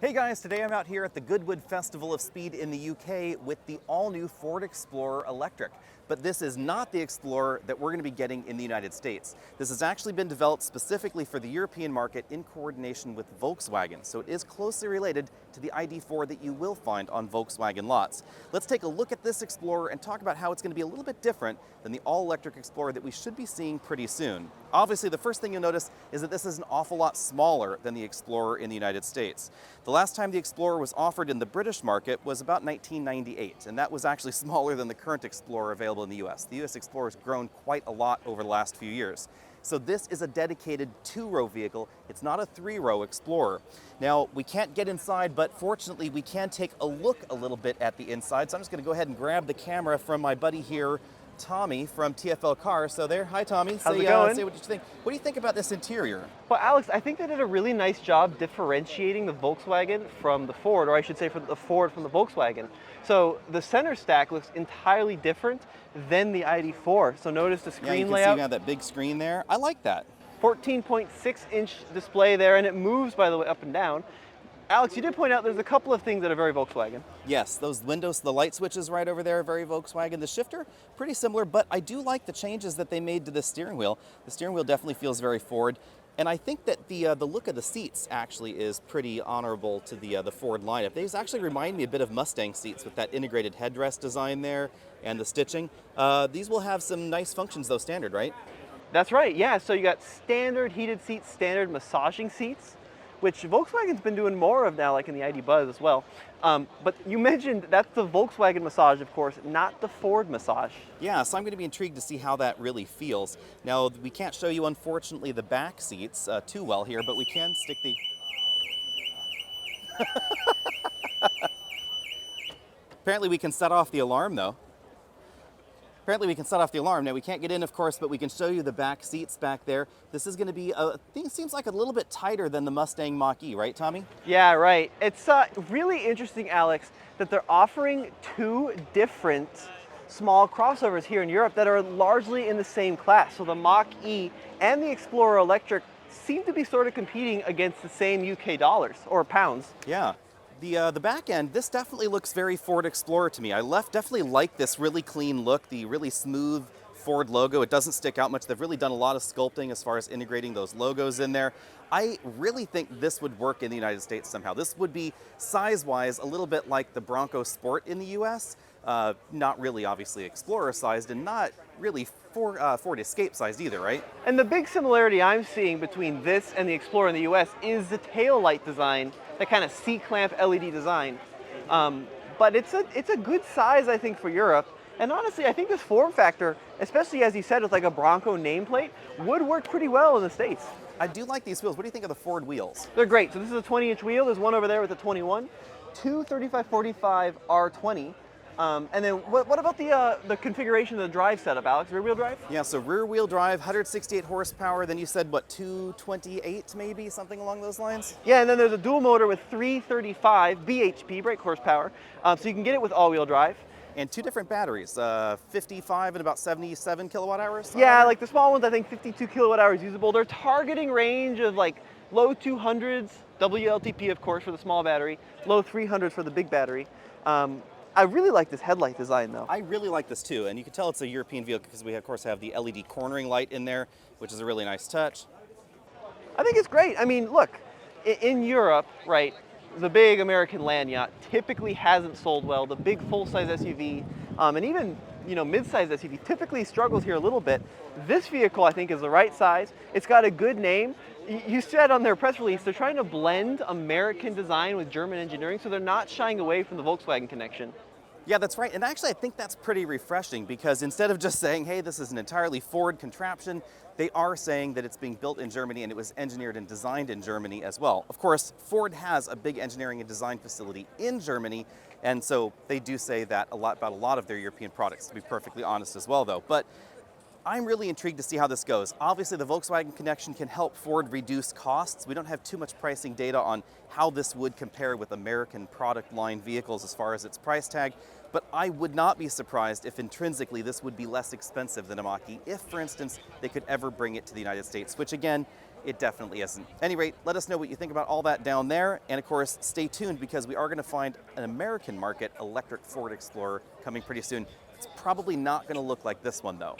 Hey guys, today I'm out here at the Goodwood Festival of Speed in the UK with the all-new Ford Explorer Electric. But this is not the Explorer that we're going to be getting in the United States. This has actually been developed specifically for the European market in coordination with Volkswagen, so it is closely related to the ID.4 that you will find on Volkswagen lots. Let's take a look at this Explorer and talk about how it's going to be a little bit different than the all-electric Explorer that we should be seeing pretty soon. Obviously, the first thing you'll notice is that this is an awful lot smaller than the Explorer in the United States. The last time the Explorer was offered in the British market was about 1998, and that was actually smaller than the current Explorer available in the US. The US Explorer has grown quite a lot over the last few years. So this is a dedicated two-row vehicle. It's not a three-row Explorer. Now, we can't get inside, but fortunately we can take a look a little bit at the inside. So I'm just going to go ahead and grab the camera from my buddy here, Tommy from TFL Cars. So there, hi Tommy. How's it going? Say what you think. What do you think about this interior? Well, Alex, I think they did a really nice job differentiating the Volkswagen from the Ford, or I should say from the Ford from the Volkswagen. So the center stack looks entirely different than the ID.4. So notice the screen you can layout. see you have that big screen there. I like that. 14.6-inch display there, and it moves, by the way, up and down. Alex, you did point out there's a couple of things that are very Volkswagen. Yes, those windows, the light switches right over there are very Volkswagen. The shifter, pretty similar, but I do like the changes that they made to the steering wheel. The steering wheel definitely feels very Ford. And I think that the look of the seats actually is pretty honorable to the Ford lineup. These actually remind me a bit of Mustang seats with that integrated headrest design there and the stitching. These will have some nice functions though, standard, right? That's right, yeah. So you got standard heated seats, standard massaging seats, which Volkswagen's been doing more of now, like in the ID Buzz as well. But you mentioned that's the Volkswagen massage, of course, not the Ford massage. Yeah, so I'm going to be intrigued to see how that really feels. Now, we can't show you, unfortunately, the back seats too well here, but we can stick the... Apparently we can set off the alarm, though. Apparently we can set off the alarm. Now we can't get in, of course, but we can show you the back seats back there. This is going to be, I think it seems like a little bit tighter than the Mustang Mach E, right, Tommy? Yeah, right. It's really interesting, Alex, that they're offering two different small crossovers here in Europe that are largely in the same class. So the Mach E and the Explorer Electric seem to be sort of competing against the same UK dollars or pounds. Yeah. The back end, this definitely looks very Ford Explorer to me. I definitely like this really clean look, the really smooth Ford logo. It doesn't stick out much. They've really done a lot of sculpting as far as integrating those logos in there. I really think this would work in the United States somehow. This would be size-wise a little bit like the Bronco Sport in the US. Not really obviously Explorer sized and not really Ford Escape sized either, right? And the big similarity I'm seeing between this and the Explorer in the US is the tail light design, that kind of C-clamp LED design. But it's a good size, I think, for Europe. And honestly, I think this form factor, especially as you said with like a Bronco nameplate, would work pretty well in the States. I do like these wheels. What do you think of the Ford wheels? They're great. So this is a 20-inch wheel. There's one over there with a 21. Two 35/45 R20. And then what about the configuration of the drive setup, Alex? Rear wheel drive? Yeah, so rear wheel drive, 168 horsepower, then you said, what, 228 maybe, something along those lines? Yeah, and then there's a dual motor with 335 bhp, brake horsepower, so you can get it with all-wheel drive. And two different batteries, 55 and about 77 kilowatt hours? Yeah, like the small ones, I think 52 kilowatt hours usable. They're targeting range of like low 200s, WLTP of course for the small battery, low 300s for the big battery. I really like this headlight design though. I really like this too, and you can tell it's a European vehicle because we of course have the LED cornering light in there, which is a really nice touch. I think it's great. I mean, look, in Europe, right, the big American land yacht typically hasn't sold well. The big full-size SUV, and even mid-size SUV typically struggles here a little bit. This vehicle, I think, is the right size. It's got a good name. You said on their press release, they're trying to blend American design with German engineering, so they're not shying away from the Volkswagen connection. Yeah, that's right. And actually, I think that's pretty refreshing because instead of just saying, hey, this is an entirely Ford contraption, they are saying that it's being built in Germany and it was engineered and designed in Germany as well. Of course, Ford has a big engineering and design facility in Germany, and so they do say that about a lot of their European products, to be perfectly honest as well, though. But I'm really intrigued to see how this goes. Obviously, the Volkswagen connection can help Ford reduce costs. We don't have too much pricing data on how this would compare with American product line vehicles as far as its price tag, but I would not be surprised if intrinsically this would be less expensive than a Mach E if, for instance, they could ever bring it to the United States, which again, It definitely isn't. At any rate, let us know what you think about all that down there. And of course, stay tuned because we are going to find an American market electric Ford Explorer coming pretty soon. It's probably not going to look like this one though.